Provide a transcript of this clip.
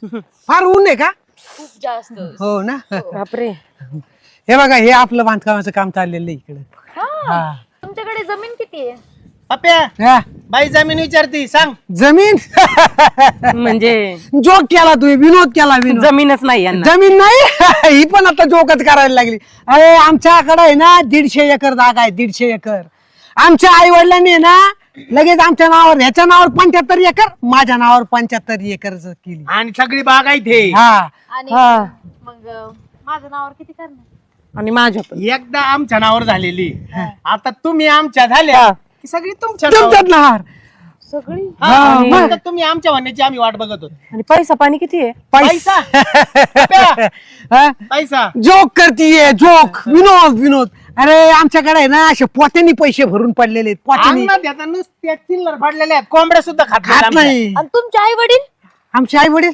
फार ऊन आहे का? खूप जास्त. हो ना. बापरे. हे बघा हे आपलं बांधकामाचं काम चाललेलं आहे इकडे. हा. तुमच्याकडे जमीन किती आहे? पप्या हा. बाई जमीन विचारती सांग. जमीन म्हणजे जोक केला तुम्ही, विनोद केला. विनोद जमीनच नाही यांना. जमीन नाही. ही पण आता जोकच करायला लागली. अरे आमच्याकडे आहे ना 150 एकर जागा आहे. 150 एकर. आमच्या आई वडिलांनी आहे ना लगेच आमच्या नावावर, ह्याच्या नावावर 75 एकर, माझ्या नावावर 75 एकर केली. आणि सगळी बागायत आहे. हा. आणि हा. मग माझं नावावर किती करणार? आणि माझ्या पण. एकदा आमच्या नावावर झालेली, आता तुम्ही आमच्या झाल्या हा. की सगळी तुमच्या तुमच्यात नावावर सगळी? हा, आणि- फक्त तुम्ही आमच्या म्हणण्याची आम्ही वाट बघत होतो. आणि पैसा पाणी किती आहे? पैसा पप्या, हा? पैसा जोक करतीये, जोक. विनोद विनोद. अरे आमच्याकडे आहे ना असे पोत्यानी पैसे भरून पडलेले आहेत. पोत्यानी अंगणात येतात नुसत्या चिल्लर पडलेल्या आहेत. कोंबड्या सुद्धा खात नाहीत खात आमच्या. नाही. आणि तुमचे आई वडील? आमचे आई वडील